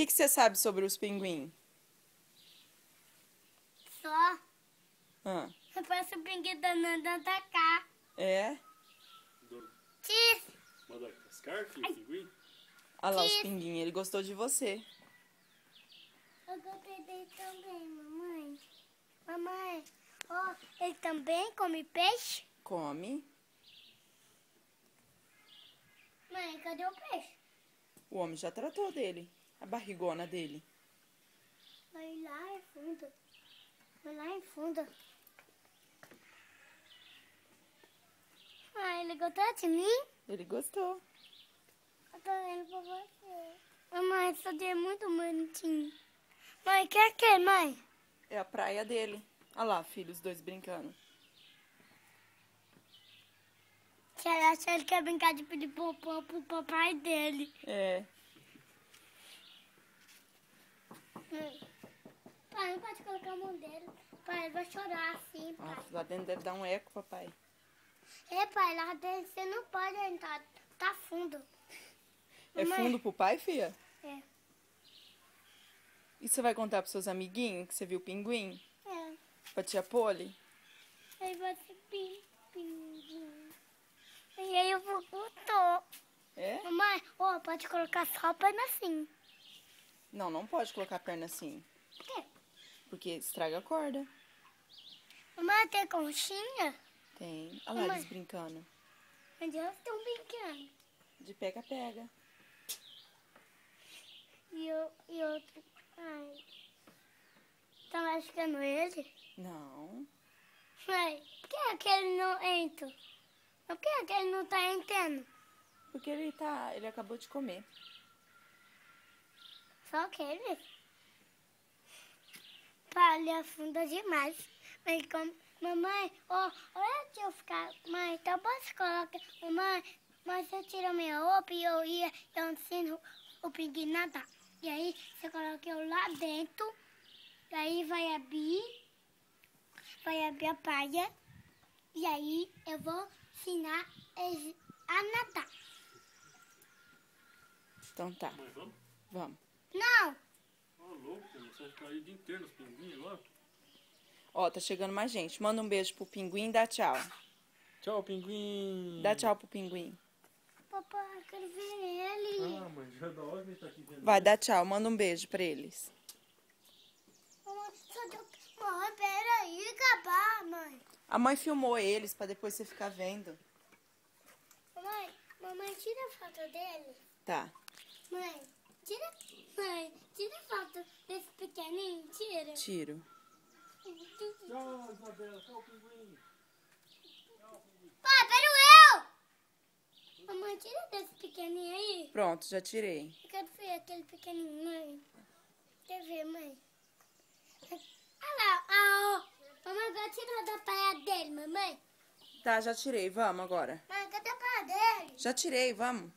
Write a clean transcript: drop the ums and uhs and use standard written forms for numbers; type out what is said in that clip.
que você sabe sobre os pinguins? Só. Ah, Parece o pinguim danando atacar. é? Tis. Madagascar, filho, pinguim? Olha lá os pinguins, ele gostou de você. Eu gostei dele também, mamãe. Mamãe, ó, ele também come peixe? Come. Mãe, cadê o peixe? O homem já tratou dele. A barrigona dele. Vai lá em fundo. Vai lá em fundo. Ah, ele gostou de mim? Ele gostou. Eu tô vendo pra você. Mamãe, isso aqui é muito bonitinho. Mãe, que é que, mãe? É a praia dele. Olha lá, filho, os dois brincando. Se ele acha que ele quer brincar de pedir popô pro papai dele. É. Pai, não pode colocar a mão dele. Pai, ele vai chorar assim, pai. Nossa, lá dentro deve dar um eco, papai. É, pai, lá dentro você não pode entrar. Tá fundo. É Mamãe. fundo pro pai, filha? É. E você vai contar pros seus amiguinhos que você viu o pinguim? É. Pra tia Poli? Aí vai ser pinguim. E aí eu vou botar. É? Mamãe, ó, pode colocar só a perna assim. Não, não pode colocar a perna assim. Por quê? Porque estraga a corda. Mamãe, tem conchinha? Tem. Olha lá Mamãe. eles brincando. Onde elas estão brincando? De pega-pega. E outro. Ai. Tá machucando ele? Não. Mãe, por que aquele não entra? Por que aquele não tá entrando? Porque ele acabou de comer. Só aquele? Pai, ele afunda demais. Mas como... Mamãe, ó, olha se eu ficar... Mãe, então você coloca... Mamãe, mas você tira minha roupa e eu ensino o pinguim a nadar. E aí, você coloca eu lá dentro. E aí vai abrir a praia. E aí eu vou ensinar eles a nadar. Então tá. Mãe, vamos? Vamos. Não! Ô, louco, você vai ficar aí o dia inteiro nos pinguins agora? Ó, tá chegando mais gente. Manda um beijo pro pinguim e dá tchau. Tchau, pinguim! Dá tchau pro pinguim. Papai, eu quero ver ele. Ah, mãe, já da hora que a gente tá aqui vendo. Vai, dá tchau. Manda um beijo pra eles. Mãe, peraí, acabar, mãe. A mãe filmou eles pra depois você ficar vendo. Mamãe, tira a foto dele. Tá. Mãe, tira a foto desse pequenininho, tira. Tiro. Tchau, Isabela. Tchau, pinguim. Pai, pera eu! Mamãe, tira desse pequenininho aí. Pronto, já tirei. Eu quero ver aquele pequenininho, mãe. Quer ver, mãe? Olha lá, mamãe, vai tirar da praia dele, mamãe. Tá, já tirei. Vamos agora. Mãe, cadê a praia dele? Já tirei, vamos.